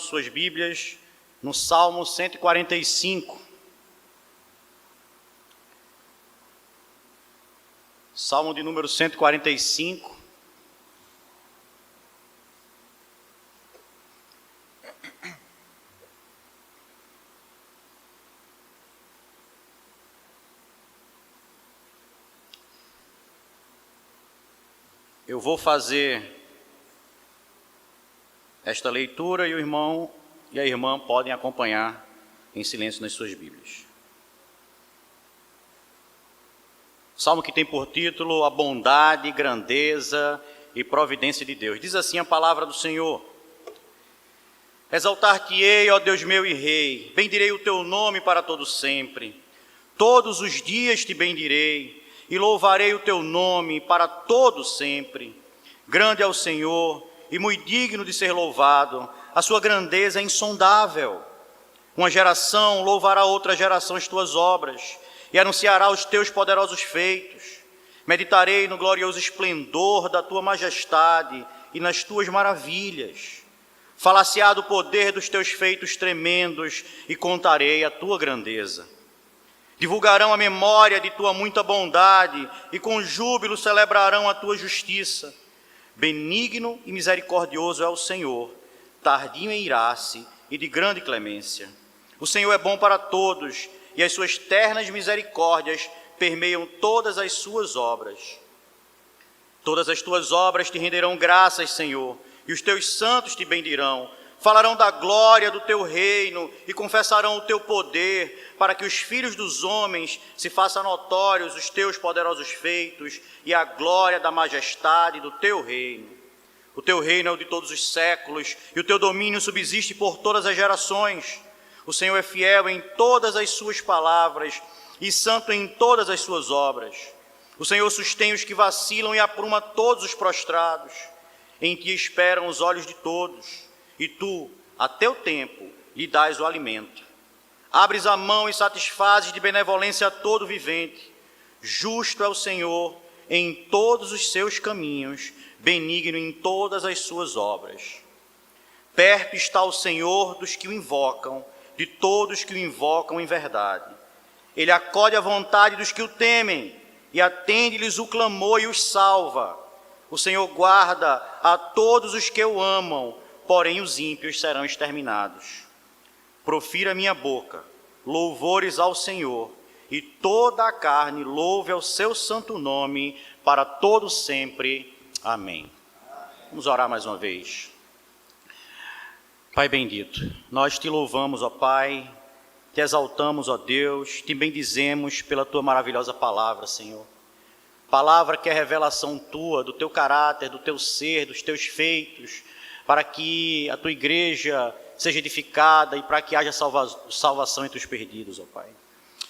suas Bíblias no Salmo 145. Salmo de número 145. Eu vou fazer esta leitura e o irmão e a irmã podem acompanhar em silêncio nas suas Bíblias. Salmo que tem por título A Bondade, Grandeza e Providência de Deus. Diz assim a palavra do Senhor: Exaltar-te-ei, ó Deus meu e Rei, bendirei o teu nome para todo sempre. Todos os dias te bendirei e louvarei o teu nome para todo sempre. Grande é o Senhor e muito digno de ser louvado, a sua grandeza é insondável. Uma geração louvará outra geração as tuas obras e anunciará os teus poderosos feitos. Meditarei no glorioso esplendor da tua majestade e nas tuas maravilhas. Falar-se-á do poder dos teus feitos tremendos e contarei a tua grandeza. Divulgarão a memória de tua muita bondade e com júbilo celebrarão a tua justiça. Benigno e misericordioso é o Senhor, tardio em irar-se e de grande clemência. O Senhor é bom para todos e as suas ternas misericórdias permeiam todas as suas obras. Todas as tuas obras te renderão graças, Senhor, e os teus santos te bendirão. Falarão da glória do teu reino e confessarão o teu poder, para que os filhos dos homens se façam notórios os teus poderosos feitos e a glória da majestade do teu reino. O teu reino é o de todos os séculos e o teu domínio subsiste por todas as gerações. O Senhor é fiel em todas as suas palavras e santo em todas as suas obras. O Senhor sustém os que vacilam e apruma todos os prostrados. Em ti esperam os olhos de todos. E tu, a teu tempo, lhe dás o alimento. Abres a mão e satisfazes de benevolência a todo vivente. Justo é o Senhor em todos os seus caminhos, benigno em todas as suas obras. Perto está o Senhor dos que o invocam, de todos que o invocam em verdade. Ele acolhe a vontade dos que o temem e atende-lhes o clamor e os salva. O Senhor guarda a todos os que o amam, porém os ímpios serão exterminados. Profira minha boca louvores ao Senhor, e toda a carne louve ao seu santo nome, para todo sempre. Amém. Vamos orar mais uma vez. Pai bendito, nós te louvamos, ó Pai, te exaltamos, ó Deus, te bendizemos pela tua maravilhosa palavra, Senhor. Palavra que é revelação tua, do teu caráter, do teu ser, dos teus feitos, para que a tua igreja seja edificada e para que haja salvação entre os perdidos, ó Pai.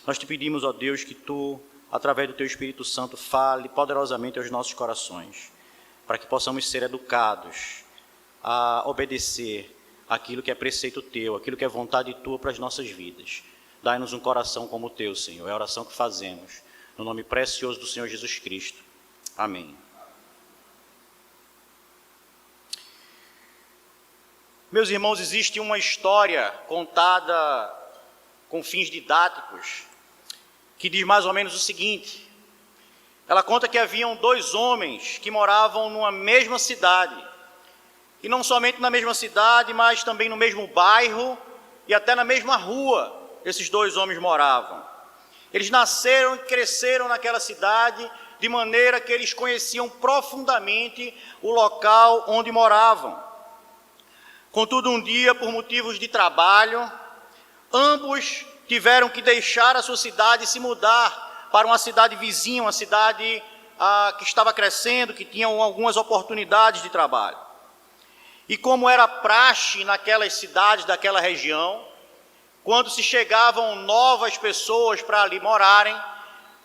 Nós te pedimos, ó Deus, que tu, através do teu Espírito Santo, fale poderosamente aos nossos corações, para que possamos ser educados a obedecer aquilo que é preceito teu, aquilo que é vontade tua para as nossas vidas. Dai-nos um coração como o teu, Senhor. É a oração que fazemos, no nome precioso do Senhor Jesus Cristo. Amém. Meus irmãos, existe uma história contada com fins didáticos que diz mais ou menos o seguinte. Ela conta que haviam dois homens que moravam numa mesma cidade. E não somente na mesma cidade, mas também no mesmo bairro e até na mesma rua esses dois homens moravam. Eles nasceram e cresceram naquela cidade de maneira que eles conheciam profundamente o local onde moravam. Contudo, um dia, por motivos de trabalho, ambos tiveram que deixar a sua cidade e se mudar para uma cidade vizinha, uma cidade que estava crescendo, que tinha algumas oportunidades de trabalho. E como era praxe naquelas cidades daquela região, quando se chegavam novas pessoas para ali morarem,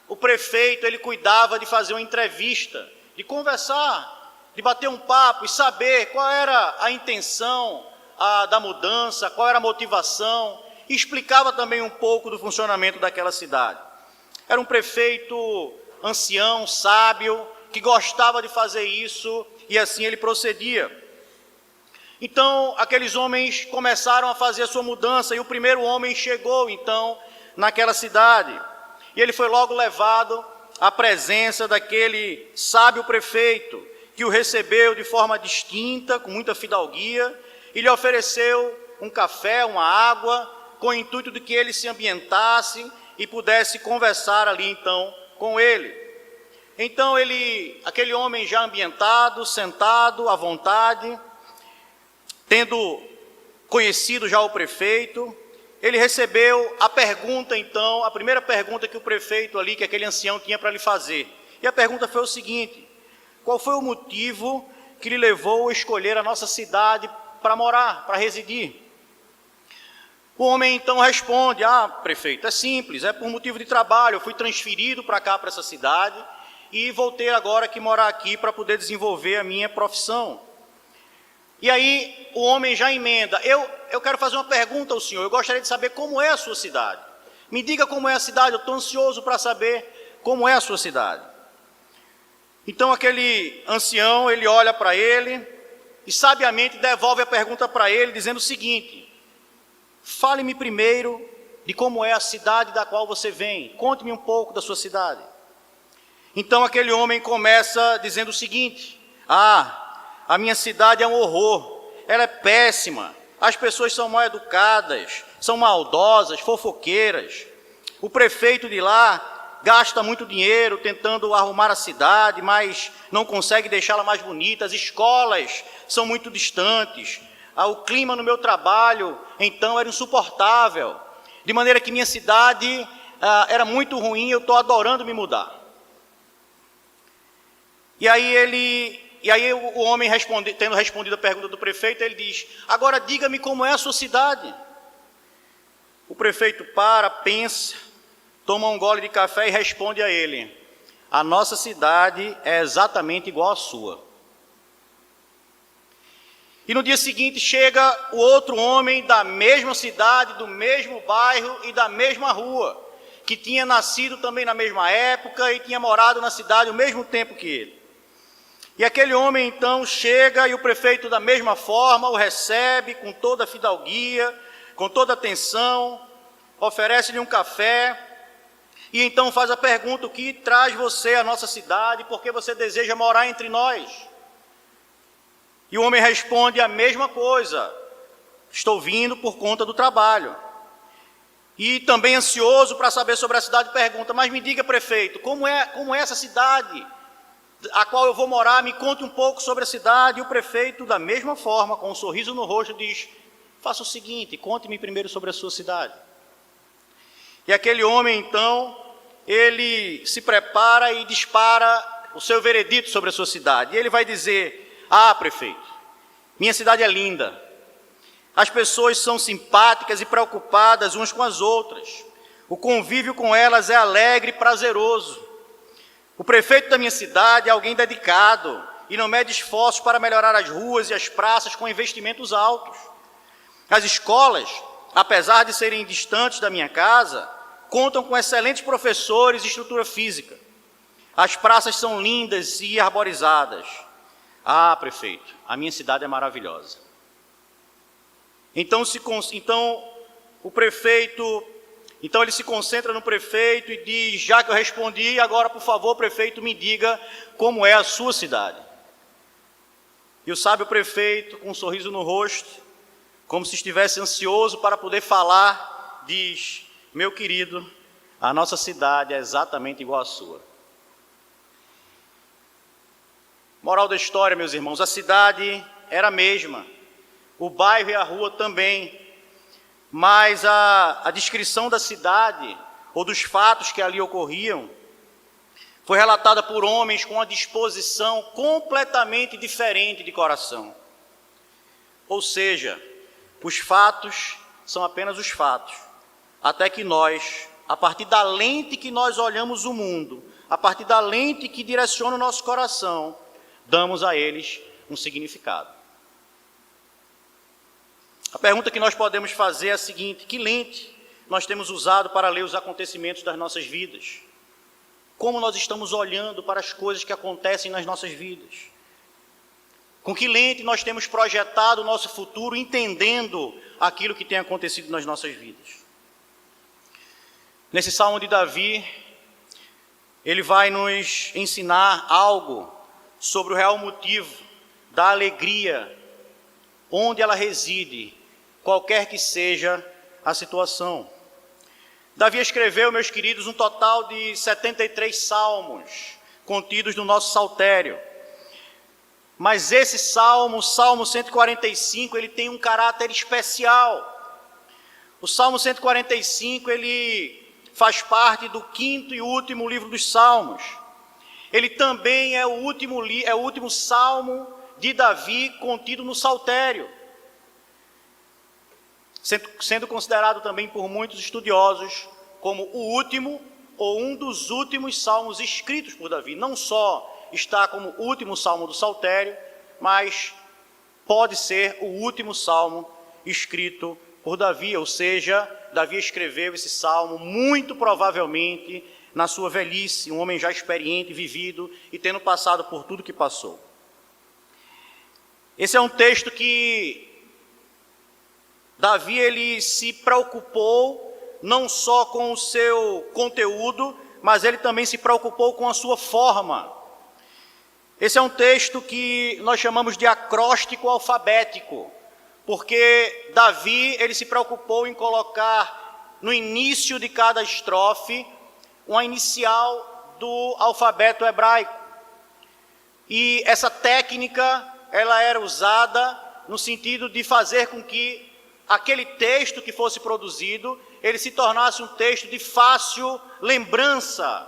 o prefeito ele cuidava de fazer uma entrevista, de conversar, de bater um papo e saber qual era a intenção da mudança, qual era a motivação, e explicava também um pouco do funcionamento daquela cidade. Era um prefeito ancião, sábio, que gostava de fazer isso, e assim ele procedia. Então, aqueles homens começaram a fazer a sua mudança, e o primeiro homem chegou, então, naquela cidade. E ele foi logo levado à presença daquele sábio prefeito, que o recebeu de forma distinta, com muita fidalguia, e lhe ofereceu um café, uma água, com o intuito de que ele se ambientasse e pudesse conversar ali, então, com ele. Então, aquele homem já ambientado, sentado, à vontade, tendo conhecido já o prefeito, ele recebeu a pergunta, então, a primeira pergunta que o prefeito ali, que aquele ancião tinha para lhe fazer. E a pergunta foi o seguinte: qual foi o motivo que lhe levou a escolher a nossa cidade para morar, para residir? O homem então responde: prefeito, é simples, é por motivo de trabalho, eu fui transferido para cá, para essa cidade, e voltei agora que morar aqui para poder desenvolver a minha profissão. E aí o homem já emenda: eu quero fazer uma pergunta ao senhor, eu gostaria de saber como é a sua cidade. Me diga como é a cidade, eu estou ansioso para saber como é a sua cidade. Então aquele ancião, ele olha para ele e sabiamente devolve a pergunta para ele, dizendo o seguinte: fale-me primeiro de como é a cidade da qual você vem, conte-me um pouco da sua cidade. Então aquele homem começa dizendo o seguinte: a minha cidade é um horror, ela é péssima, as pessoas são mal educadas, são maldosas, fofoqueiras. O prefeito de lá gasta muito dinheiro tentando arrumar a cidade, mas não consegue deixá-la mais bonita. As escolas são muito distantes. O clima no meu trabalho, então, era insuportável. De maneira que minha cidade era muito ruim, eu estou adorando me mudar. E aí o homem, tendo respondido a pergunta do prefeito, ele diz: agora diga-me como é a sua cidade. O prefeito pensa, toma um gole de café e responde a ele: a nossa cidade é exatamente igual à sua. E no dia seguinte chega o outro homem da mesma cidade, do mesmo bairro e da mesma rua, que tinha nascido também na mesma época e tinha morado na cidade o mesmo tempo que ele. E aquele homem então chega e o prefeito da mesma forma o recebe com toda a fidalguia, com toda a atenção, oferece-lhe um café e então faz a pergunta: o que traz você à nossa cidade, por que você deseja morar entre nós? E o homem responde a mesma coisa: estou vindo por conta do trabalho. E também ansioso para saber sobre a cidade, pergunta: mas me diga, prefeito, como é essa cidade a qual eu vou morar? Me conte um pouco sobre a cidade. E o prefeito, da mesma forma, com um sorriso no rosto, diz: faça o seguinte, conte-me primeiro sobre a sua cidade. E aquele homem, então, ele se prepara e dispara o seu veredito sobre a sua cidade. E ele vai dizer: prefeito, minha cidade é linda. As pessoas são simpáticas e preocupadas umas com as outras. O convívio com elas é alegre e prazeroso. O prefeito da minha cidade é alguém dedicado e não mede esforços para melhorar as ruas e as praças com investimentos altos. As escolas, apesar de serem distantes da minha casa, contam com excelentes professores e estrutura física. As praças são lindas e arborizadas. Prefeito, a minha cidade é maravilhosa. Então o prefeito... Então ele se concentra no prefeito e diz: já que eu respondi, agora por favor, prefeito, me diga como é a sua cidade. E o sábio prefeito, com um sorriso no rosto, como se estivesse ansioso para poder falar, diz: meu querido, a nossa cidade é exatamente igual à sua. Moral da história, meus irmãos: a cidade era a mesma, o bairro e a rua também. Mas a descrição da cidade, ou dos fatos que ali ocorriam, foi relatada por homens com uma disposição completamente diferente de coração. Ou seja, os fatos são apenas os fatos, até que nós, a partir da lente que nós olhamos o mundo, a partir da lente que direciona o nosso coração, damos a eles um significado. A pergunta que nós podemos fazer é a seguinte: que lente nós temos usado para ler os acontecimentos das nossas vidas? Como nós estamos olhando para as coisas que acontecem nas nossas vidas? Com que lente nós temos projetado o nosso futuro, entendendo aquilo que tem acontecido nas nossas vidas. Nesse Salmo de Davi, ele vai nos ensinar algo sobre o real motivo da alegria, onde ela reside, qualquer que seja a situação. Davi escreveu, meus queridos, um total de 73 salmos contidos no nosso saltério. Mas esse salmo, o Salmo 145, ele tem um caráter especial. O Salmo 145, ele faz parte do quinto e último livro dos Salmos. Ele também é o último salmo de Davi contido no saltério, sendo considerado também por muitos estudiosos como o último ou um dos últimos salmos escritos por Davi. Não só está como o último salmo do saltério, mas pode ser o último salmo escrito por Davi, ou seja, Davi escreveu esse salmo muito provavelmente na sua velhice, um homem já experiente, vivido e tendo passado por tudo que passou. Esse é um texto que Davi ele se preocupou não só com o seu conteúdo, mas ele também se preocupou com a sua forma. Esse é um texto que nós chamamos de acróstico alfabético, porque Davi ele se preocupou em colocar no início de cada estrofe uma inicial do alfabeto hebraico. E essa técnica ela era usada no sentido de fazer com que aquele texto que fosse produzido, ele se tornasse um texto de fácil lembrança.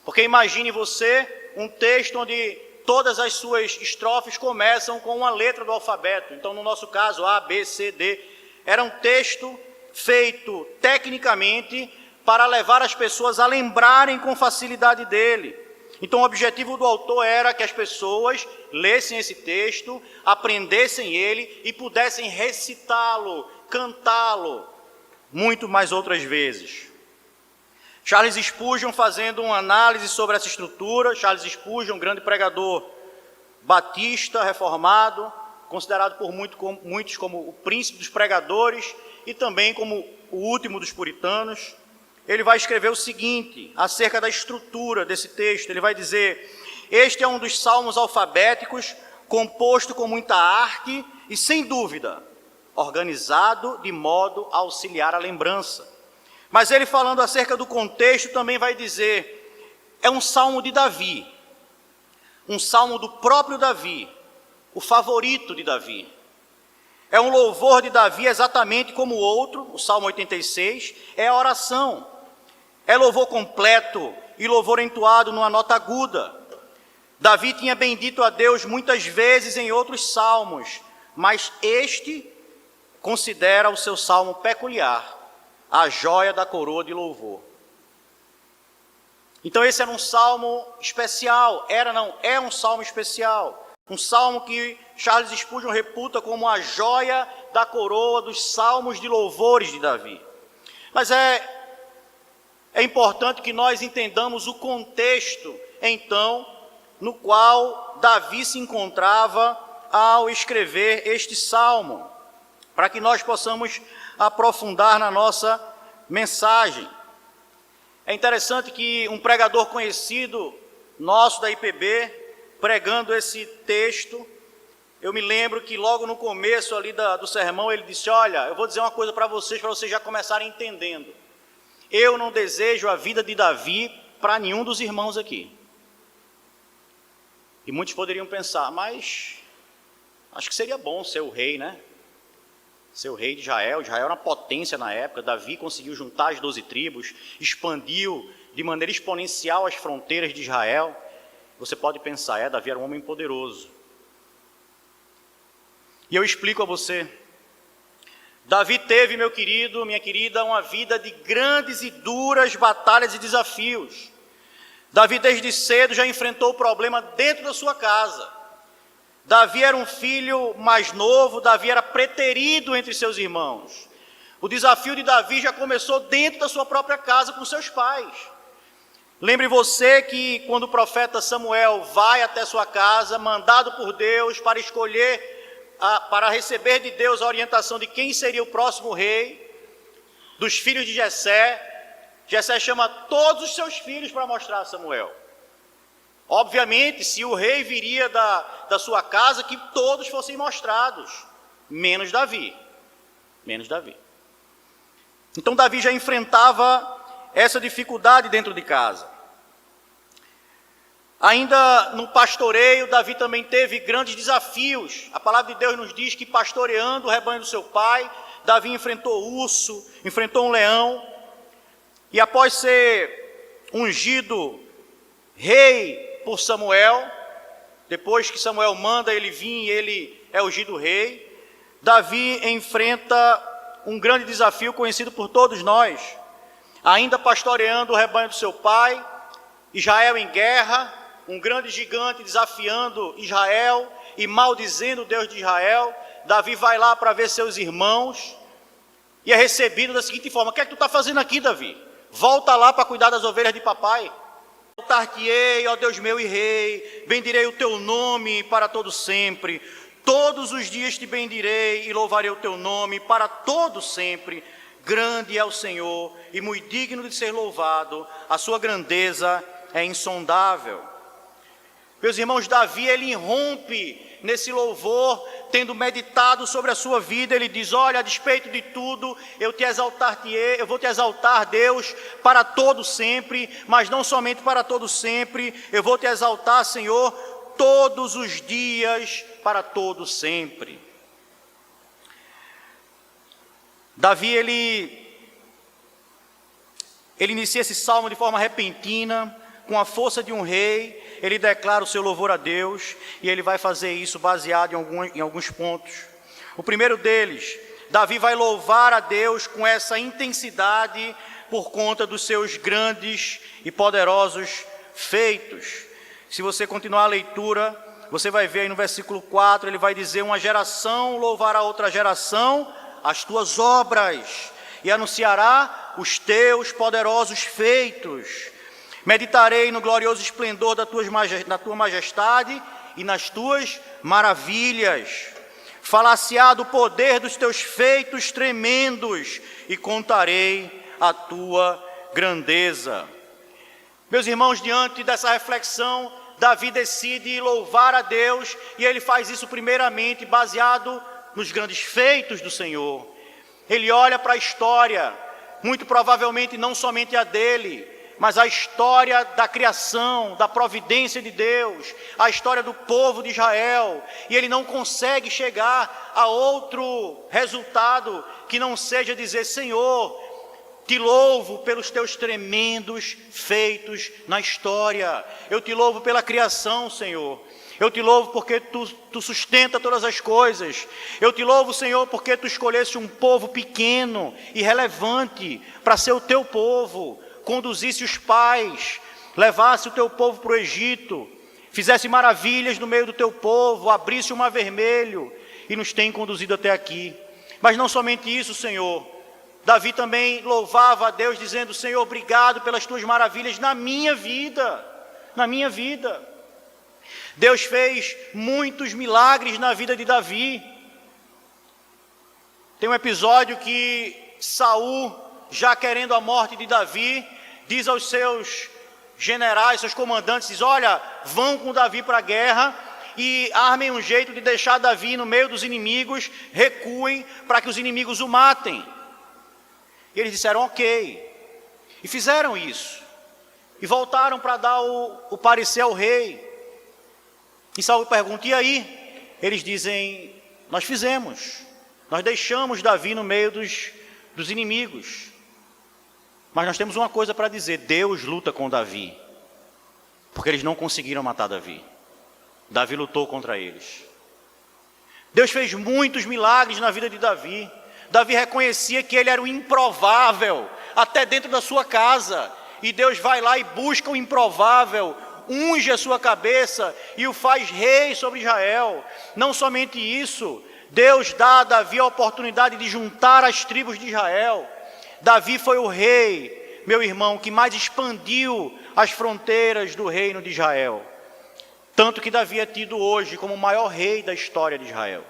Porque imagine você um texto onde todas as suas estrofes começam com uma letra do alfabeto. Então, no nosso caso, A, B, C, D. Era um texto feito tecnicamente para levar as pessoas a lembrarem com facilidade dele. Então, o objetivo do autor era que as pessoas lessem esse texto, aprendessem ele e pudessem recitá-lo, cantá-lo, muito mais outras vezes. Charles Spurgeon, fazendo uma análise sobre essa estrutura, Charles Spurgeon, um grande pregador batista, reformado, considerado por muitos como o príncipe dos pregadores e também como o último dos puritanos, ele vai escrever o seguinte, acerca da estrutura desse texto. Ele vai dizer: este é um dos salmos alfabéticos, composto com muita arte e, sem dúvida, organizado de modo a auxiliar a lembrança. Mas ele, falando acerca do contexto, também vai dizer: é um salmo de Davi, um salmo do próprio Davi, o favorito de Davi. É um louvor de Davi exatamente como o outro, o Salmo 86, é a oração. É louvor completo e louvor entoado numa nota aguda. Davi tinha bendito a Deus muitas vezes em outros salmos, mas este considera o seu salmo peculiar, a joia da coroa de louvor. Então esse era um salmo especial, é um salmo especial. Um salmo que Charles Spurgeon reputa como a joia da coroa dos salmos de louvores de Davi. Mas é importante que nós entendamos o contexto, então, no qual Davi se encontrava ao escrever este salmo, para que nós possamos aprofundar na nossa mensagem. É interessante que um pregador conhecido nosso da IPB, pregando esse texto, eu me lembro que logo no começo ali do sermão ele disse: olha, eu vou dizer uma coisa para vocês já começarem entendendo. Eu não desejo a vida de Davi para nenhum dos irmãos aqui. E muitos poderiam pensar, mas acho que seria bom ser o rei, né? Ser o rei de Israel. Israel era uma potência na época. Davi conseguiu juntar as 12 tribos, expandiu de maneira exponencial as fronteiras de Israel. Você pode pensar, Davi era um homem poderoso. E eu explico a você. Davi teve, meu querido, minha querida, uma vida de grandes e duras batalhas e desafios. Davi desde cedo já enfrentou o problema dentro da sua casa. Davi era um filho mais novo, Davi era preterido entre seus irmãos. O desafio de Davi já começou dentro da sua própria casa com seus pais. Lembre você que quando o profeta Samuel vai até sua casa, mandado por Deus para escolher, para receber de Deus a orientação de quem seria o próximo rei, dos filhos de Jessé, Jessé chama todos os seus filhos para mostrar a Samuel. Obviamente, se o rei viria da sua casa, que todos fossem mostrados, menos Davi. Menos Davi. Então Davi já enfrentava essa dificuldade dentro de casa. Ainda no pastoreio, Davi também teve grandes desafios. A palavra de Deus nos diz que pastoreando o rebanho do seu pai, Davi enfrentou urso, enfrentou um leão, e após ser ungido rei por Samuel, depois que Samuel manda ele vir e ele é ungido rei, Davi enfrenta um grande desafio conhecido por todos nós. Ainda pastoreando o rebanho do seu pai, Israel em guerra, um grande gigante desafiando Israel e maldizendo o Deus de Israel. Davi vai lá para ver seus irmãos e é recebido da seguinte forma: o que é que tu está fazendo aqui, Davi? Volta lá para cuidar das ovelhas de papai. Exaltar-te-ei, ó Deus meu e rei, bendirei o teu nome para todo sempre. Todos os dias te bendirei e louvarei o teu nome para todo sempre. Grande é o Senhor e muito digno de ser louvado, a sua grandeza é insondável. Meus irmãos, Davi, ele irrompe nesse louvor, tendo meditado sobre a sua vida. Ele diz: olha, a despeito de tudo, eu vou te exaltar, Deus, para todo sempre, mas não somente para todo sempre, eu vou te exaltar, Senhor, todos os dias, para todo sempre. Davi, ele inicia esse salmo de forma repentina, com a força de um rei. Ele declara o seu louvor a Deus, e ele vai fazer isso baseado em alguns pontos. O primeiro deles, Davi vai louvar a Deus com essa intensidade por conta dos seus grandes e poderosos feitos. Se você continuar a leitura, você vai ver aí no versículo 4, ele vai dizer: uma geração louvará outra geração as tuas obras, e anunciará os teus poderosos feitos. Meditarei no glorioso esplendor da tua majestade e nas tuas maravilhas. Falar-se-á do poder dos teus feitos tremendos e contarei a tua grandeza. Meus irmãos, diante dessa reflexão, Davi decide louvar a Deus, e ele faz isso primeiramente baseado nos grandes feitos do Senhor. Ele olha para a história, muito provavelmente não somente a dele, mas a história da criação, da providência de Deus, a história do povo de Israel, e ele não consegue chegar a outro resultado que não seja dizer: Senhor, te louvo pelos teus tremendos feitos na história, eu te louvo pela criação, Senhor. Eu te louvo porque tu sustenta todas as coisas. Eu te louvo, Senhor, porque tu escolheste um povo pequeno e relevante para ser o teu povo. Conduzisse os pais, levasse o teu povo para o Egito, fizesse maravilhas no meio do teu povo, abrisse o mar vermelho e nos tem conduzido até aqui. Mas não somente isso, Senhor. Davi também louvava a Deus dizendo: Senhor, obrigado pelas tuas maravilhas na minha vida, na minha vida. Deus fez muitos milagres na vida de Davi. Tem um episódio que Saul, já querendo a morte de Davi, diz aos seus generais, seus comandantes, diz: olha, vão com Davi para a guerra e armem um jeito de deixar Davi no meio dos inimigos, recuem para que os inimigos o matem. E eles disseram: ok, e fizeram isso, e voltaram para dar o parecer ao rei. E Saul pergunta: e aí? Eles dizem: nós fizemos, nós deixamos Davi no meio dos inimigos, mas nós temos uma coisa para dizer: Deus luta com Davi, porque eles não conseguiram matar Davi. Davi lutou contra eles. Deus fez muitos milagres na vida de Davi. Davi reconhecia que ele era o improvável, até dentro da sua casa, e Deus vai lá e busca o improvável, unge a sua cabeça e o faz rei sobre Israel. Não somente isso, Deus dá a Davi a oportunidade de juntar as tribos de Israel. Davi foi o rei meu irmão, que mais expandiu as fronteiras do reino de Israel. Tanto que Davi é tido hoje como o maior rei da história de Israel.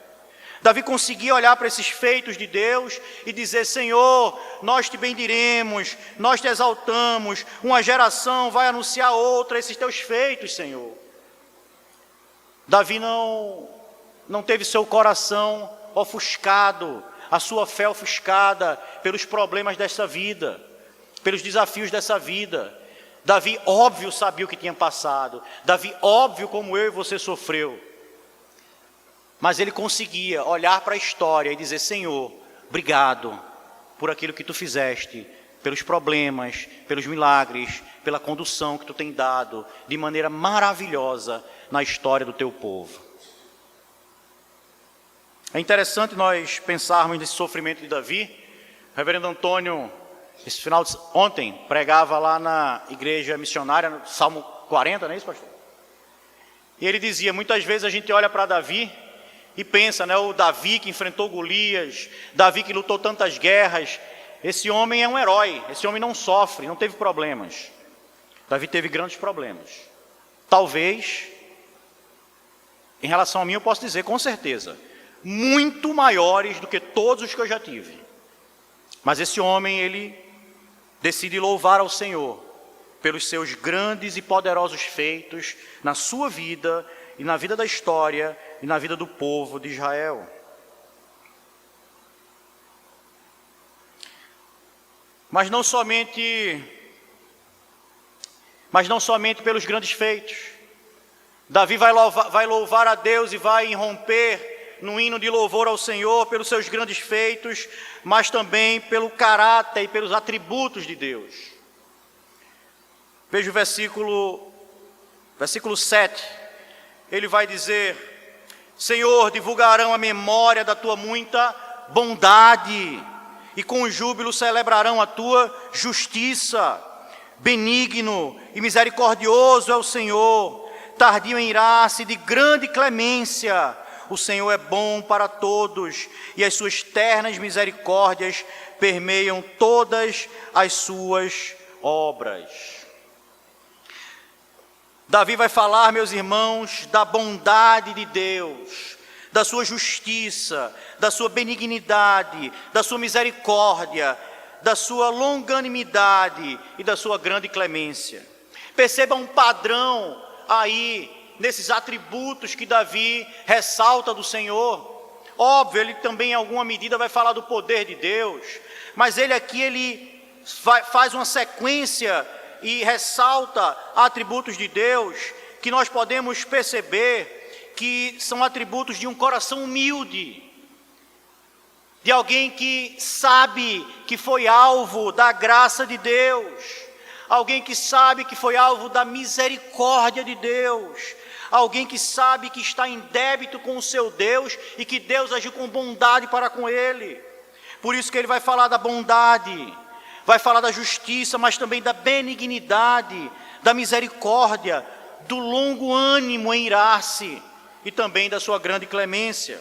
Davi conseguia olhar para esses feitos de Deus e dizer: Senhor, nós te bendiremos, nós te exaltamos, uma geração vai anunciar outra esses teus feitos, Senhor. Davi não teve seu coração ofuscado, a sua fé ofuscada pelos problemas dessa vida, pelos desafios dessa vida. Davi, óbvio, sabia o que tinha passado. Davi, óbvio, como eu e você sofreu. Mas ele conseguia olhar para a história e dizer: Senhor, obrigado por aquilo que tu fizeste, pelos problemas, pelos milagres, pela condução que tu tem dado de maneira maravilhosa na história do teu povo. É interessante nós pensarmos nesse sofrimento de Davi. O reverendo Antônio, ontem, pregava lá na igreja missionária, no Salmo 40, não é isso, pastor? E ele dizia: muitas vezes a gente olha para Davi e pensa, né, o Davi que enfrentou Golias, Davi que lutou tantas guerras, esse homem é um herói, esse homem não sofre, não teve problemas. Davi teve grandes problemas. Talvez, em relação a mim, eu posso dizer com certeza, muito maiores do que todos os que eu já tive. Mas esse homem, ele decide louvar ao Senhor pelos seus grandes e poderosos feitos na sua vida e na vida da história e na vida do povo de Israel. Mas não somente pelos grandes feitos. Davi vai louvar a Deus e vai irromper no hino de louvor ao Senhor pelos seus grandes feitos, mas também pelo caráter e pelos atributos de Deus. Veja o versículo 7. Ele vai dizer: Senhor, divulgarão a memória da tua muita bondade, e com júbilo celebrarão a tua justiça. Benigno e misericordioso é o Senhor, tardio em irar-se, de grande clemência. O Senhor é bom para todos, e as suas ternas misericórdias permeiam todas as suas obras. Davi vai falar, meus irmãos, da bondade de Deus, da sua justiça, da sua benignidade, da sua misericórdia, da sua longanimidade e da sua grande clemência. Perceba um padrão aí, nesses atributos que Davi ressalta do Senhor. Óbvio, ele também em alguma medida vai falar do poder de Deus, mas ele faz uma sequência e ressalta atributos de Deus que nós podemos perceber que são atributos de um coração humilde, de alguém que sabe que foi alvo da graça de Deus, alguém que sabe que foi alvo da misericórdia de Deus, alguém que sabe que está em débito com o seu Deus e que Deus agiu com bondade para com ele. Por isso que ele vai falar da bondade, vai falar da justiça, mas também da benignidade, da misericórdia, do longo ânimo em irar-se e também da sua grande clemência.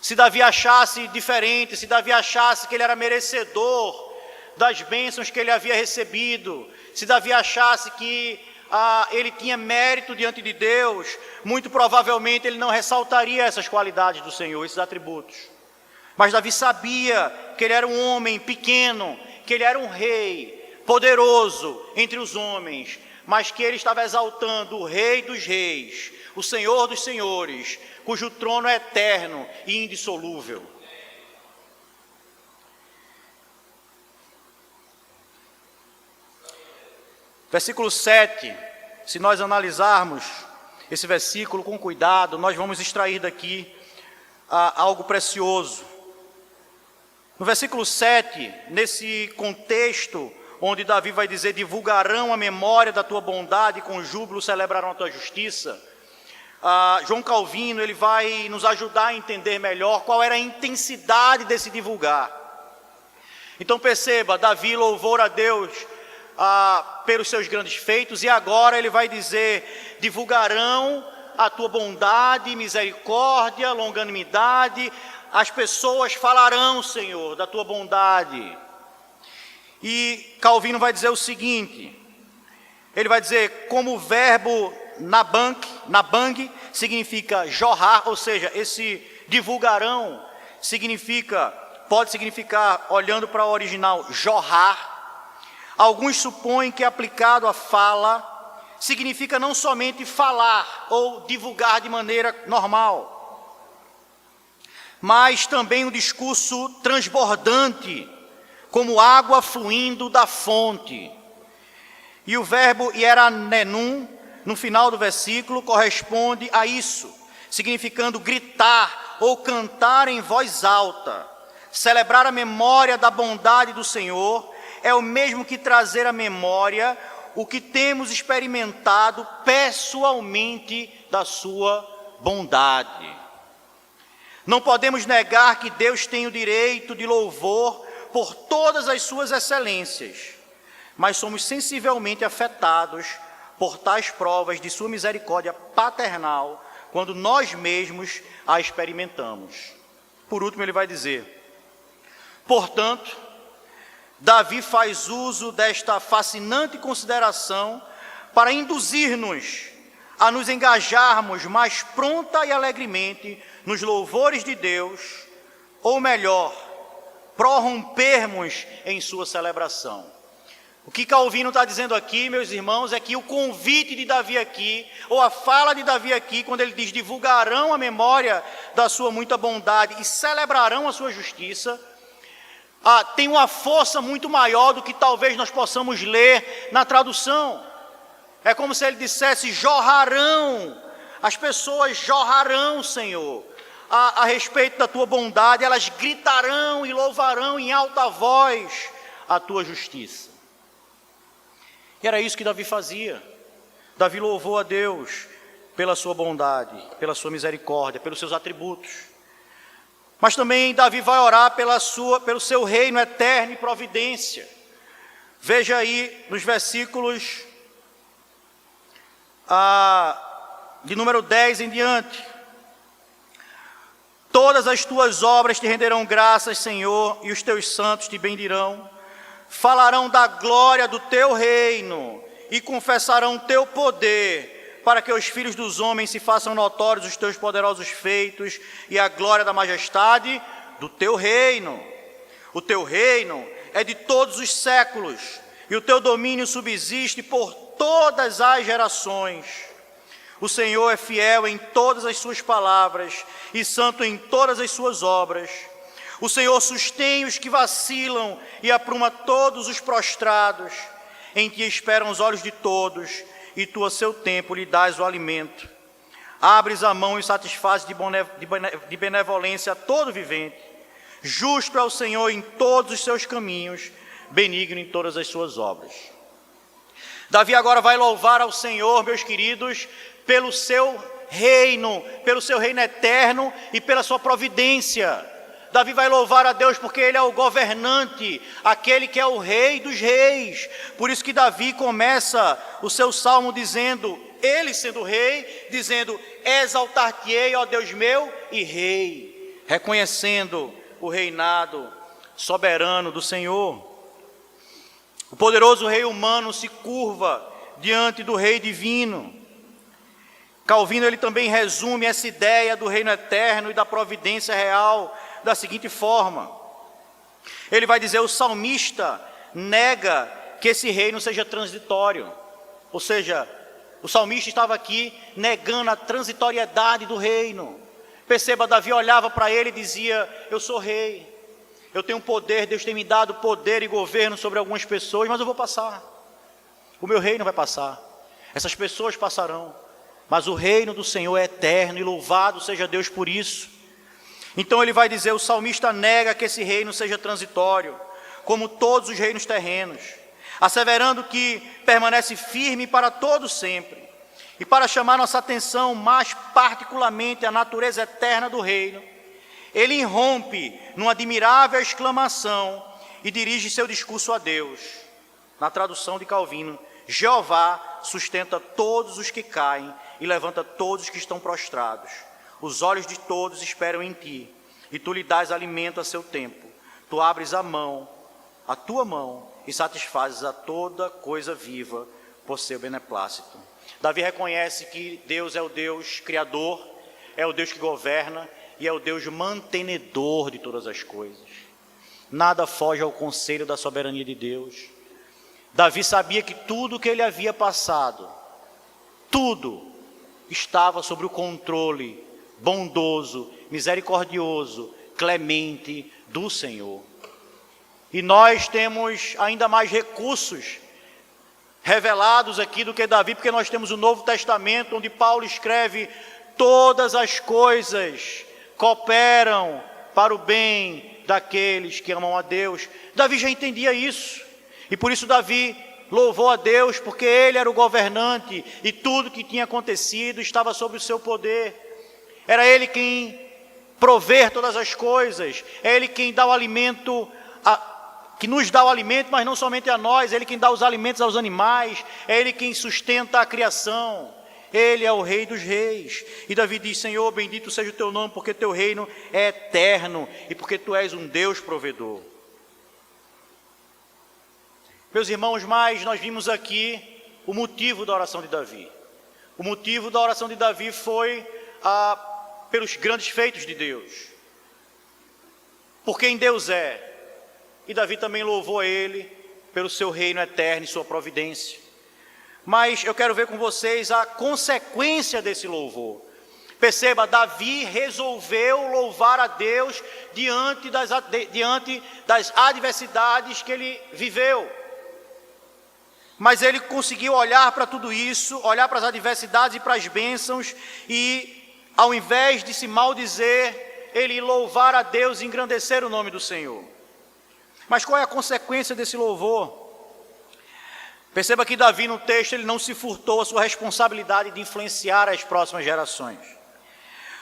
Se Davi achasse diferente, se Davi achasse que ele era merecedor das bênçãos que ele havia recebido, se Davi achasse que ele tinha mérito diante de Deus, muito provavelmente ele não ressaltaria essas qualidades do Senhor, esses atributos. Mas Davi sabia que ele era um homem pequeno, que ele era um rei poderoso entre os homens, mas que ele estava exaltando o Rei dos Reis, o Senhor dos Senhores, cujo trono é eterno e indissolúvel. Versículo 7, se nós analisarmos esse versículo com cuidado, nós vamos extrair daqui algo precioso. No versículo 7, nesse contexto onde Davi vai dizer: divulgarão a memória da tua bondade e com júbilo celebrarão a tua justiça, João Calvino ele vai nos ajudar a entender melhor qual era a intensidade desse divulgar. Então perceba, Davi louvou a Deus pelos seus grandes feitos, e agora ele vai dizer: divulgarão a tua bondade, misericórdia, longanimidade. As pessoas falarão, Senhor, da tua bondade. E Calvino vai dizer o seguinte, ele vai dizer, como o verbo nabang significa jorrar, ou seja, esse divulgarão pode significar, olhando para o original, jorrar. Alguns supõem que aplicado à fala, significa não somente falar ou divulgar de maneira normal, mas também um discurso transbordante, como água fluindo da fonte. E o verbo hieranenum, no final do versículo, corresponde a isso, significando gritar ou cantar em voz alta. Celebrar a memória da bondade do Senhor é o mesmo que trazer à memória o que temos experimentado pessoalmente da sua bondade. Não podemos negar que Deus tem o direito de louvor por todas as suas excelências, mas somos sensivelmente afetados por tais provas de sua misericórdia paternal, quando nós mesmos a experimentamos. Por último, ele vai dizer, portanto, Davi faz uso desta fascinante consideração para induzir-nos a nos engajarmos mais pronta e alegremente nos louvores de Deus, ou melhor, prorrompermos em sua celebração. O que Calvino está dizendo aqui, meus irmãos, é que o convite de Davi aqui, ou a fala de Davi aqui, quando ele diz divulgarão a memória da sua muita bondade e celebrarão a sua justiça, tem uma força muito maior do que talvez nós possamos ler na tradução. É como se ele dissesse, jorrarão, as pessoas jorrarão, Senhor, a respeito da tua bondade, elas gritarão e louvarão em alta voz a tua justiça. E era isso que Davi fazia. Davi louvou a Deus pela sua bondade, pela sua misericórdia, pelos seus atributos. Mas também Davi vai orar pelo seu reino eterno e providência. Veja aí nos versículos de número 10 em diante. Todas as tuas obras te renderão graças, Senhor, e os teus santos te bendirão. Falarão da glória do teu reino e confessarão teu poder, para que os filhos dos homens se façam notórios os teus poderosos feitos e a glória da majestade do teu reino. O teu reino é de todos os séculos, e o teu domínio subsiste por todas as gerações. O Senhor é fiel em todas as suas palavras e santo em todas as suas obras. O Senhor sustém os que vacilam e apruma todos os prostrados. Em ti esperam os olhos de todos, e tu a seu tempo lhe dás o alimento. Abres a mão e satisfazes de benevolência a todo vivente. Justo é o Senhor em todos os seus caminhos, benigno em todas as suas obras. Davi agora vai louvar ao Senhor, meus queridos, pelo seu reino eterno e pela sua providência. Davi vai louvar a Deus porque Ele é o governante, aquele que é o Rei dos reis. Por isso que Davi começa o seu salmo dizendo, ele sendo rei, dizendo, exaltar-te-ei, ó Deus meu e Rei, reconhecendo o reinado soberano do Senhor. O poderoso rei humano se curva diante do rei divino. Calvino ele também resume essa ideia do reino eterno e da providência real da seguinte forma. Ele vai dizer, o salmista nega que esse reino seja transitório. Ou seja, o salmista estava aqui negando a transitoriedade do reino. Perceba, Davi olhava para ele e dizia, eu sou rei, eu tenho poder, Deus tem me dado poder e governo sobre algumas pessoas, mas eu vou passar. O meu reino vai passar, essas pessoas passarão, mas o reino do Senhor é eterno e louvado seja Deus por isso. Então ele vai dizer, o salmista nega que esse reino seja transitório, como todos os reinos terrenos, asseverando que permanece firme para todo sempre. E para chamar nossa atenção mais particularmente à natureza eterna do reino, ele irrompe numa admirável exclamação e dirige seu discurso a Deus. Na tradução de Calvino, Jeová sustenta todos os que caem e levanta todos os que estão prostrados. Os olhos de todos esperam em ti, e tu lhe dás alimento a seu tempo. Tu abres a tua mão, e satisfazes a toda coisa viva por seu beneplácito. Davi reconhece que Deus é o Deus criador, é o Deus que governa e é o Deus mantenedor de todas as coisas. Nada foge ao conselho da soberania de Deus. Davi sabia que tudo que ele havia passado, tudo estava sob o controle bondoso, misericordioso, clemente do Senhor. E nós temos ainda mais recursos revelados aqui do que Davi, porque nós temos o Novo Testamento, onde Paulo escreve: todas as coisas cooperam para o bem daqueles que amam a Deus. Davi já entendia isso, e por isso Davi louvou a Deus, porque ele era o governante, e tudo que tinha acontecido estava sob o seu poder. Era ele quem provê todas as coisas, é ele quem dá o alimento, que nos dá o alimento, mas não somente a nós, é ele quem dá os alimentos aos animais, é ele quem sustenta a criação. Ele é o Rei dos Reis. E Davi diz: Senhor, bendito seja o teu nome, porque teu reino é eterno e porque tu és um Deus provedor. Meus irmãos, mas nós vimos aqui o motivo da oração de Davi. O motivo da oração de Davi foi pelos grandes feitos de Deus, por quem Deus é. E Davi também louvou a ele pelo seu reino eterno e sua providência. Mas eu quero ver com vocês a consequência desse louvor. Perceba, Davi resolveu louvar a Deus diante das adversidades que ele viveu. Mas ele conseguiu olhar para tudo isso, olhar para as adversidades e para as bênçãos, e ao invés de se maldizer, ele louvar a Deus e engrandecer o nome do Senhor. Mas qual é a consequência desse louvor? Perceba que Davi, no texto, ele não se furtou a sua responsabilidade de influenciar as próximas gerações.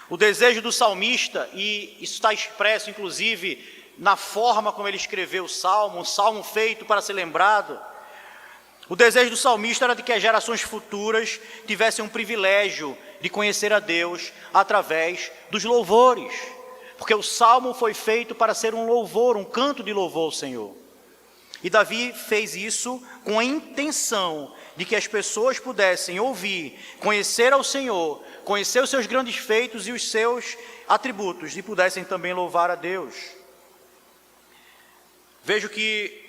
O desejo do salmista, e isso está expresso inclusive na forma como ele escreveu o salmo, um salmo feito para ser lembrado. O desejo do salmista era de que as gerações futuras tivessem um privilégio de conhecer a Deus através dos louvores, porque o salmo foi feito para ser um louvor, um canto de louvor ao Senhor. E Davi fez isso com a intenção de que as pessoas pudessem ouvir, conhecer ao Senhor, conhecer os seus grandes feitos e os seus atributos, e pudessem também louvar a Deus. Vejo que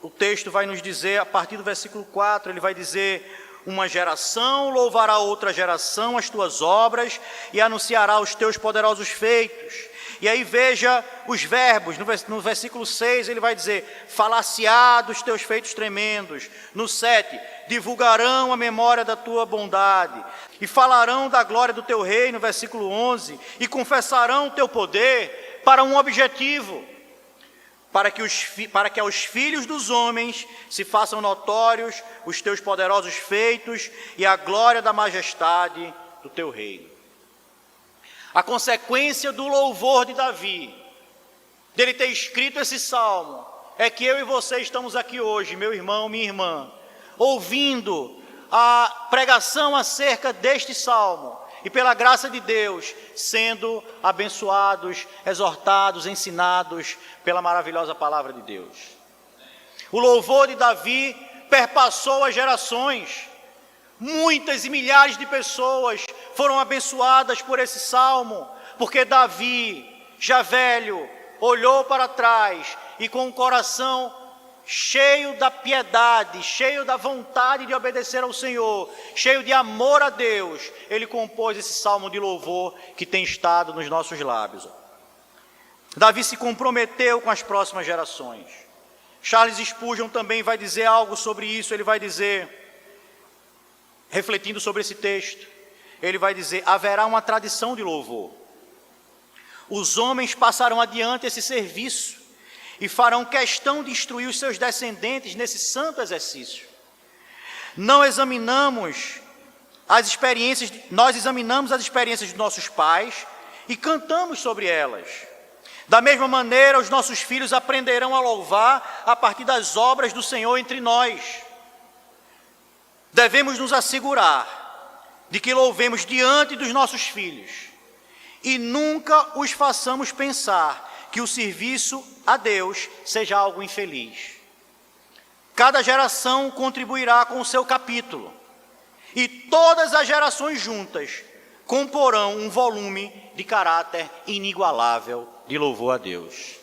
o texto vai nos dizer, a partir do versículo 4, ele vai dizer: uma geração louvará outra geração as tuas obras e anunciará os teus poderosos feitos. E aí veja os verbos, no versículo 6 ele vai dizer: falar-se-á dos teus feitos tremendos. No 7, divulgarão a memória da tua bondade, e falarão da glória do teu reino, no versículo 11, e confessarão o teu poder para um objetivo, para que aos filhos dos homens se façam notórios os teus poderosos feitos e a glória da majestade do teu reino. A consequência do louvor de Davi, dele ter escrito esse salmo, é que eu e você estamos aqui hoje, meu irmão, minha irmã, ouvindo a pregação acerca deste salmo, e pela graça de Deus, sendo abençoados, exortados, ensinados pela maravilhosa palavra de Deus. O louvor de Davi perpassou as gerações. Muitas e milhares de pessoas foram abençoadas por esse salmo, porque Davi, já velho, olhou para trás e com o coração cheio da piedade, cheio da vontade de obedecer ao Senhor, cheio de amor a Deus, ele compôs esse salmo de louvor que tem estado nos nossos lábios. Davi se comprometeu com as próximas gerações. Charles Spurgeon também vai dizer algo sobre isso. Ele vai dizer, refletindo sobre esse texto, ele vai dizer: haverá uma tradição de louvor. Os homens passarão adiante esse serviço e farão questão de instruir os seus descendentes nesse santo exercício. Nós examinamos as experiências de nossos pais e cantamos sobre elas. Da mesma maneira, os nossos filhos aprenderão a louvar a partir das obras do Senhor entre nós. Devemos nos assegurar de que louvemos diante dos nossos filhos e nunca os façamos pensar que o serviço a Deus seja algo infeliz. cada geração contribuirá com o seu capítulo, e todas as gerações juntas comporão um volume de caráter inigualável de louvor a Deus.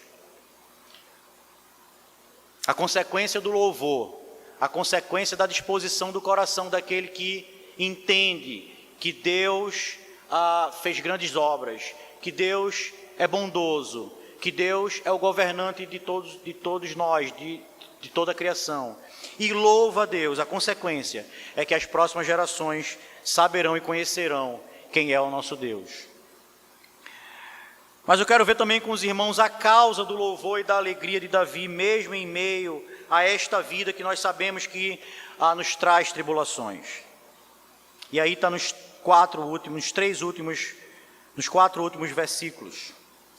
A consequência do louvor, a consequência da disposição do coração daquele que entende que Deus fez grandes obras, que Deus é bondoso, que Deus é o governante de todos nós, de toda a criação, e louva a Deus. A consequência é que as próximas gerações saberão e conhecerão quem é o nosso Deus. Mas eu quero ver também com os irmãos a causa do louvor e da alegria de Davi, mesmo em meio a esta vida que nós sabemos que nos traz tribulações. E aí está nos 4 últimos versículos,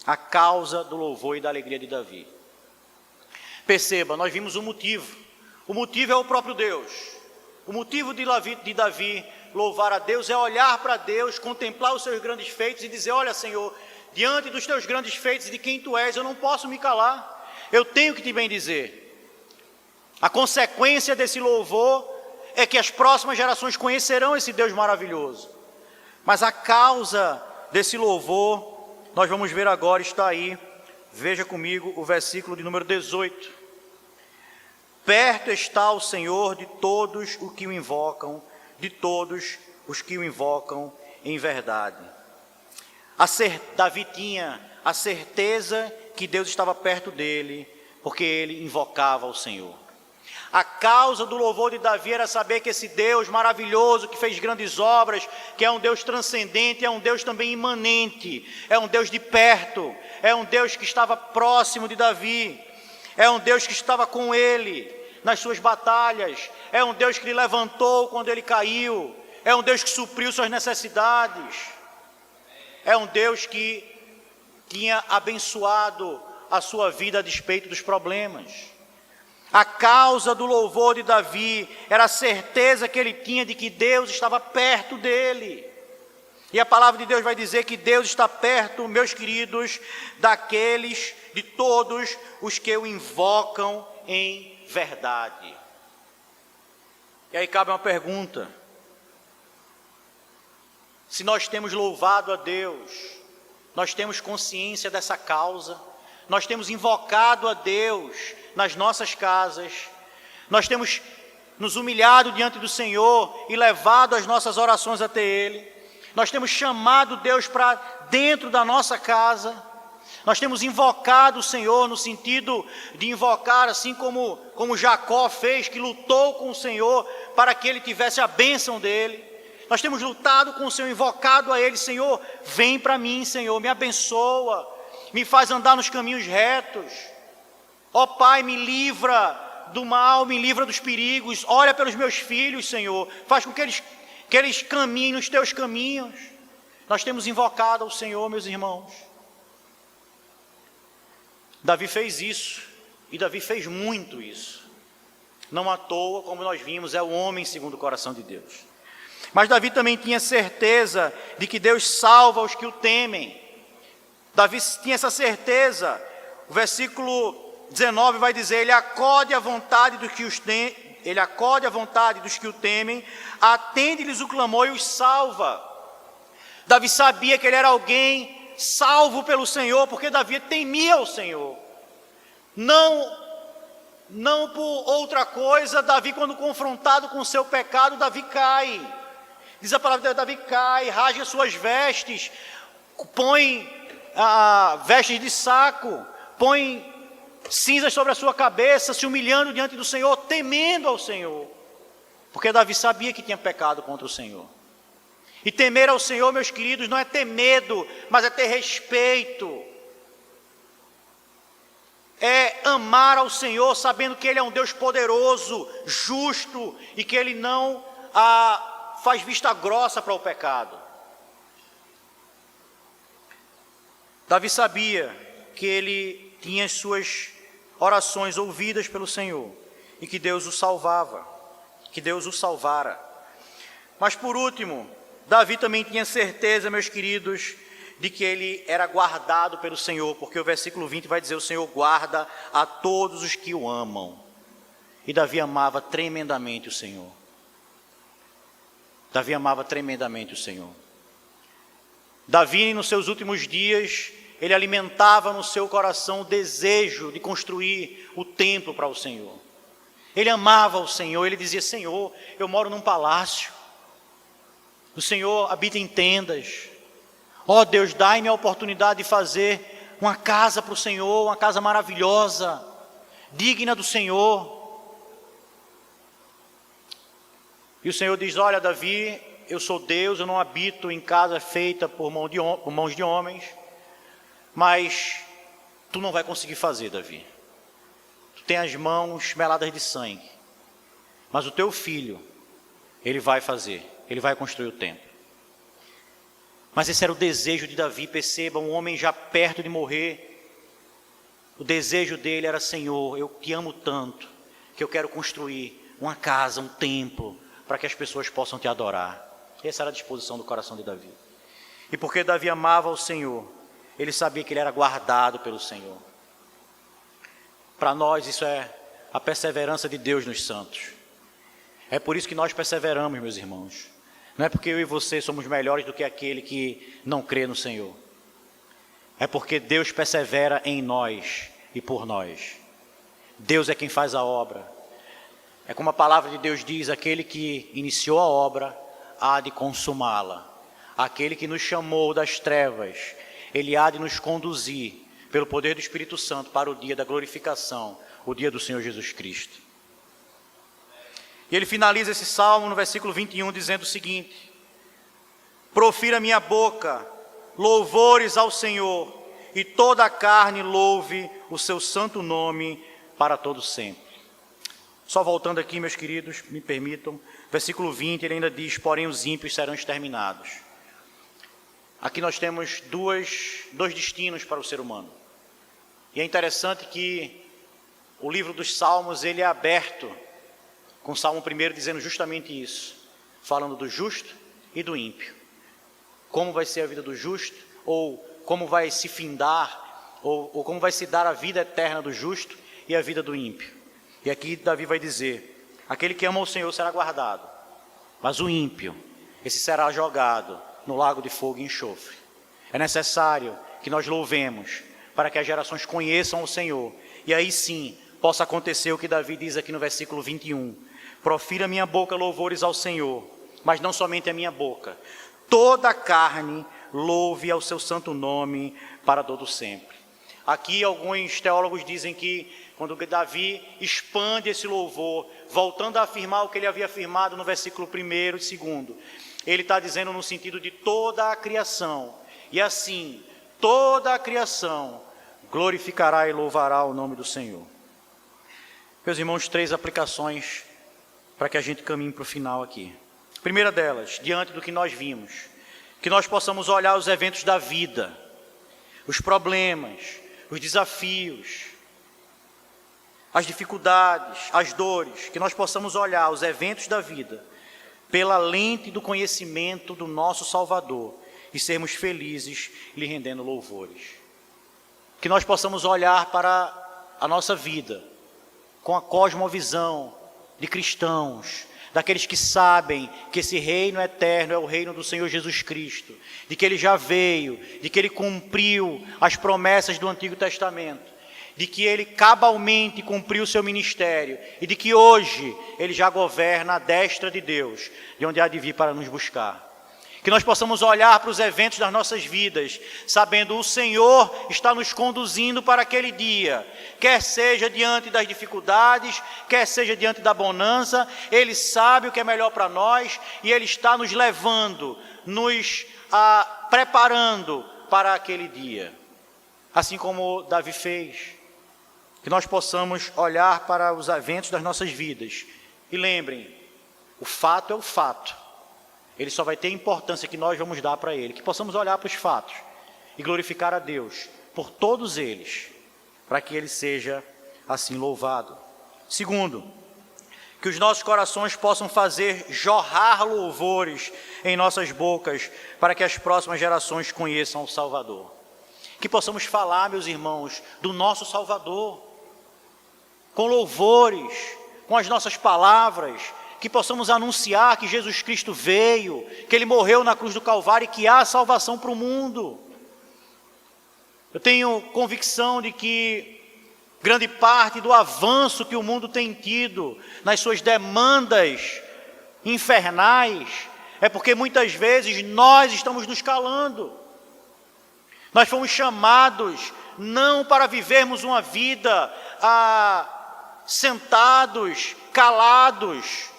a causa do louvor e da alegria de Davi. Perceba, nós vimos o motivo. O motivo é o próprio Deus. O motivo de Davi louvar a Deus é olhar para Deus, contemplar os seus grandes feitos e dizer: olha, Senhor, diante dos teus grandes feitos e de quem tu és, eu não posso me calar, eu tenho que te bendizer. A consequência desse louvor é que as próximas gerações conhecerão esse Deus maravilhoso. Mas a causa desse louvor, nós vamos ver agora, está aí. Veja comigo o versículo de número 18. Perto está o Senhor de todos os que o invocam, de todos os que o invocam em verdade. Davi tinha a certeza que Deus estava perto dele, porque ele invocava o Senhor. A causa do louvor de Davi era saber que esse Deus maravilhoso, que fez grandes obras, que é um Deus transcendente, é um Deus também imanente, é um Deus de perto, é um Deus que estava próximo de Davi, é um Deus que estava com ele nas suas batalhas, é um Deus que lhe levantou quando ele caiu, é um Deus que supriu suas necessidades, é um Deus que tinha abençoado a sua vida a despeito dos problemas. A causa do louvor de Davi era a certeza que ele tinha de que Deus estava perto dele. E a palavra de Deus vai dizer que Deus está perto, meus queridos, daqueles, de todos os que o invocam em verdade. E aí cabe uma pergunta: se nós temos louvado a Deus, nós temos consciência dessa causa, nós temos invocado a Deus nas nossas casas, nós temos nos humilhado diante do Senhor e levado as nossas orações até Ele, nós temos chamado Deus para dentro da nossa casa, nós temos invocado o Senhor no sentido de invocar, assim como Jacó fez, que lutou com o Senhor para que ele tivesse a bênção dele. Nós temos lutado com o Senhor, invocado a Ele: Senhor, vem para mim, Senhor, me abençoa, me faz andar nos caminhos retos. Ó Pai, me livra do mal, me livra dos perigos, olha pelos meus filhos, Senhor, faz com que eles caminhem nos teus caminhos. Nós temos invocado ao Senhor, meus irmãos. Davi fez isso, e Davi fez muito isso. Não à toa, como nós vimos, é o homem segundo o coração de Deus. Mas Davi também tinha certeza de que Deus salva os que o temem. Davi tinha essa certeza. O versículo 19 vai dizer: Ele acode à vontade dos que o temem, atende-lhes o clamor e os salva. Davi sabia que ele era alguém salvo pelo Senhor, porque Davi temia o Senhor. Não por outra coisa. Davi, quando confrontado com o seu pecado, Davi cai. Diz a palavra de Deus: Davi cai, rasga suas vestes, põe vestes de saco, põe cinzas sobre a sua cabeça, se humilhando diante do Senhor, temendo ao Senhor, porque Davi sabia que tinha pecado contra o Senhor. E temer ao Senhor, meus queridos, não é ter medo, mas é ter respeito, é amar ao Senhor, sabendo que Ele é um Deus poderoso, justo, e que Ele não faz vista grossa para o pecado. Davi sabia que ele tinha as suas orações ouvidas pelo Senhor e que Deus o salvava, que Deus o salvara. Mas por último, Davi também tinha certeza, meus queridos, de que ele era guardado pelo Senhor, porque o versículo 20 vai dizer: o Senhor guarda a todos os que o amam. E Davi amava tremendamente o Senhor. Davi amava tremendamente o Senhor. Davi, nos seus últimos dias, ele alimentava no seu coração o desejo de construir o templo para o Senhor. Ele amava o Senhor, ele dizia: Senhor, eu moro num palácio, o Senhor habita em tendas. Ó Deus, dai-me a oportunidade de fazer uma casa para o Senhor, uma casa maravilhosa, digna do Senhor. E o Senhor diz: olha, Davi, eu sou Deus, eu não habito em casa feita por mãos de homens, mas tu não vai conseguir fazer, Davi. Tu tem as mãos meladas de sangue, mas o teu filho, ele vai fazer, ele vai construir o templo. Mas esse era o desejo de Davi, perceba, um homem já perto de morrer. O desejo dele era: Senhor, eu te amo tanto, que eu quero construir uma casa, um templo, para que as pessoas possam te adorar. Essa era a disposição do coração de Davi. E porque Davi amava o Senhor, ele sabia que ele era guardado pelo Senhor. Para nós isso é a perseverança de Deus nos santos. É por isso que nós perseveramos, meus irmãos. Não é porque eu e você somos melhores do que aquele que não crê no Senhor. É porque Deus persevera em nós e por nós. Deus é quem faz a obra. É como a palavra de Deus diz: aquele que iniciou a obra há de consumá-la. Aquele que nos chamou das trevas, ele há de nos conduzir pelo poder do Espírito Santo para o dia da glorificação, o dia do Senhor Jesus Cristo. E ele finaliza esse salmo no versículo 21 dizendo o seguinte: profira minha boca louvores ao Senhor, e toda a carne louve o seu santo nome para todo sempre. Só voltando aqui, meus queridos, me permitam, versículo 20, ele ainda diz: porém os ímpios serão exterminados. Aqui nós temos dois destinos para o ser humano. E é interessante que o livro dos Salmos, ele é aberto com o Salmo 1 dizendo justamente isso, falando do justo e do ímpio. Como vai ser a vida do justo, ou como vai se findar, ou como vai se dar a vida eterna do justo e a vida do ímpio. E aqui Davi vai dizer: aquele que ama o Senhor será guardado, mas o ímpio, esse será jogado no lago de fogo e enxofre. É necessário que nós louvemos para que as gerações conheçam o Senhor, e aí sim possa acontecer o que Davi diz aqui no versículo 21: profira minha boca louvores ao Senhor, mas não somente a minha boca, toda a carne louve ao seu santo nome para todo sempre. Aqui alguns teólogos dizem que quando Davi expande esse louvor, voltando a afirmar o que ele havia afirmado no versículo 1 e 2, ele está dizendo no sentido de toda a criação, e assim toda a criação glorificará e louvará o nome do Senhor. Meus irmãos, 3 aplicações para que a gente caminhe para o final aqui. Primeira delas, diante do que nós vimos, que nós possamos olhar os eventos da vida, os problemas, os desafios, as dificuldades, as dores, que nós possamos olhar os eventos da vida pela lente do conhecimento do nosso Salvador e sermos felizes lhe rendendo louvores. Que nós possamos olhar para a nossa vida com a cosmovisão de cristãos, daqueles que sabem que esse reino eterno é o reino do Senhor Jesus Cristo, de que ele já veio, de que ele cumpriu as promessas do Antigo Testamento, de que ele cabalmente cumpriu o seu ministério e de que hoje ele já governa à destra de Deus, de onde há de vir para nos buscar. Que nós possamos olhar para os eventos das nossas vidas, sabendo o Senhor está nos conduzindo para aquele dia, quer seja diante das dificuldades, quer seja diante da bonança, Ele sabe o que é melhor para nós e Ele está nos levando, nos preparando para aquele dia. Assim como Davi fez, que nós possamos olhar para os eventos das nossas vidas e lembrem, o fato é o fato. Ele só vai ter a importância que nós vamos dar para ele. Que possamos olhar para os fatos e glorificar a Deus por todos eles, para que ele seja assim louvado. Segundo, que os nossos corações possam fazer jorrar louvores em nossas bocas, para que as próximas gerações conheçam o Salvador. Que possamos falar, meus irmãos, do nosso Salvador, com louvores, com as nossas palavras, que possamos anunciar que Jesus Cristo veio, que Ele morreu na cruz do Calvário e que há salvação para o mundo. Eu tenho convicção de que grande parte do avanço que o mundo tem tido nas suas demandas infernais é porque muitas vezes nós estamos nos calando. Nós fomos chamados não para vivermos uma vida sentados, calados,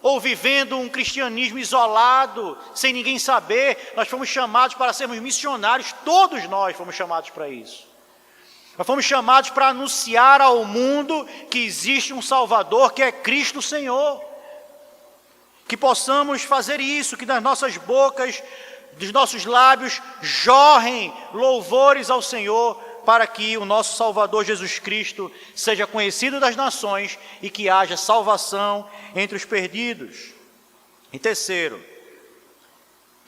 ou vivendo um cristianismo isolado, sem ninguém saber. Nós fomos chamados para sermos missionários, todos nós fomos chamados para isso. Nós fomos chamados para anunciar ao mundo que existe um Salvador, que é Cristo Senhor. Que possamos fazer isso, que das nossas bocas, dos nossos lábios, jorrem louvores ao Senhor, para que o nosso Salvador Jesus Cristo seja conhecido das nações e que haja salvação entre os perdidos. E terceiro,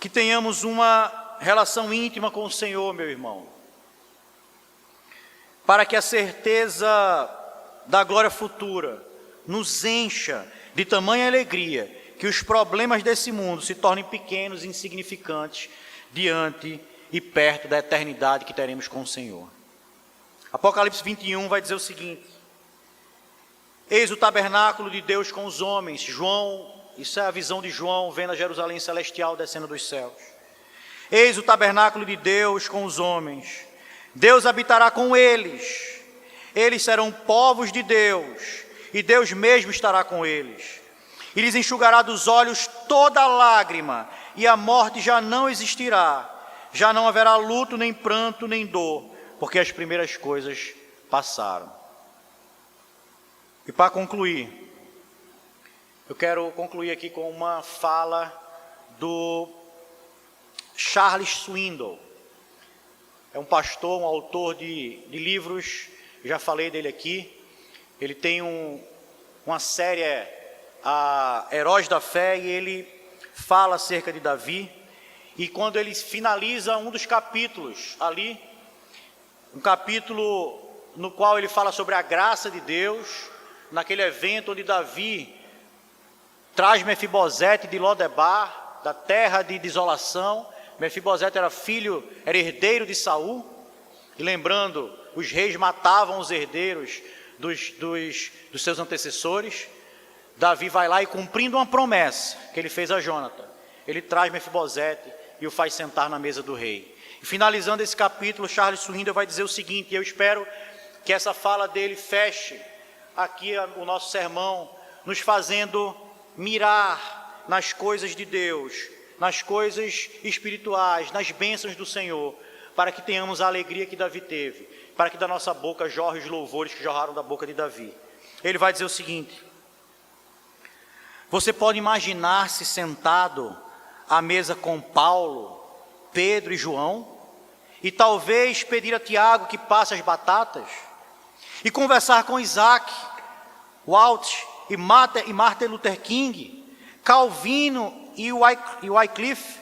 que tenhamos uma relação íntima com o Senhor, meu irmão, para que a certeza da glória futura nos encha de tamanha alegria, que os problemas desse mundo se tornem pequenos e insignificantes diante e perto da eternidade que teremos com o Senhor. Apocalipse 21 vai dizer o seguinte: eis o tabernáculo de Deus com os homens. João, isso é a visão de João, vendo a Jerusalém celestial descendo dos céus. Eis o tabernáculo de Deus com os homens. Deus habitará com eles. Eles serão povos de Deus, e Deus mesmo estará com eles. E lhes enxugará dos olhos toda lágrima, e a morte já não existirá. Já não haverá luto, nem pranto, nem dor, porque as primeiras coisas passaram. E para concluir, eu quero concluir aqui com uma fala do Charles Swindoll. É um pastor, um autor de livros, já falei dele aqui. Ele tem uma série, Heróis da Fé, e ele fala acerca de Davi. E quando ele finaliza um dos capítulos ali, um capítulo no qual ele fala sobre a graça de Deus, naquele evento onde Davi traz Mefibosete de Lodebar, da terra de desolação. Mefibosete era herdeiro de Saul, e lembrando, os reis matavam os herdeiros dos seus antecessores. Davi vai lá e, cumprindo uma promessa que ele fez a Jonathan, ele traz Mefibosete e o faz sentar na mesa do rei. E finalizando esse capítulo, Charles Swindoll vai dizer o seguinte, e eu espero que essa fala dele feche aqui o nosso sermão, nos fazendo mirar nas coisas de Deus, nas coisas espirituais, nas bênçãos do Senhor, para que tenhamos a alegria que Davi teve, para que da nossa boca jorre os louvores que jorraram da boca de Davi. Ele vai dizer o seguinte: você pode imaginar-se sentado à mesa com Paulo, Pedro e João, e talvez pedir a Tiago que passe as batatas, e conversar com Isaac, Walt e Martin Luther King, Calvino e Wycliffe,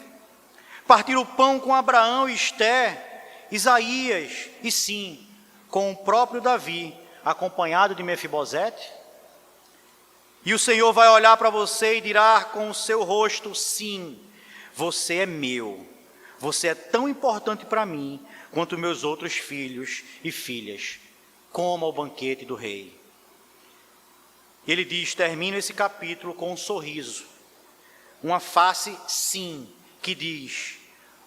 partir o pão com Abraão e Esther, Isaías, e sim, com o próprio Davi, acompanhado de Mefibosete? E o Senhor vai olhar para você e dirá com o seu rosto: sim, você é meu, você é tão importante para mim quanto meus outros filhos e filhas, coma o banquete do rei. Ele diz, termina esse capítulo com um sorriso, uma face sim, que diz: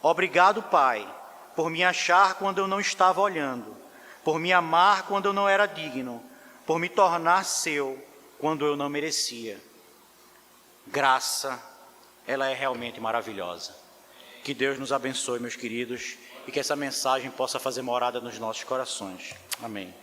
obrigado, Pai, por me achar quando eu não estava olhando, por me amar quando eu não era digno, por me tornar seu quando eu não merecia. Graça, ela é realmente maravilhosa. Que Deus nos abençoe, meus queridos, e que essa mensagem possa fazer morada nos nossos corações. Amém.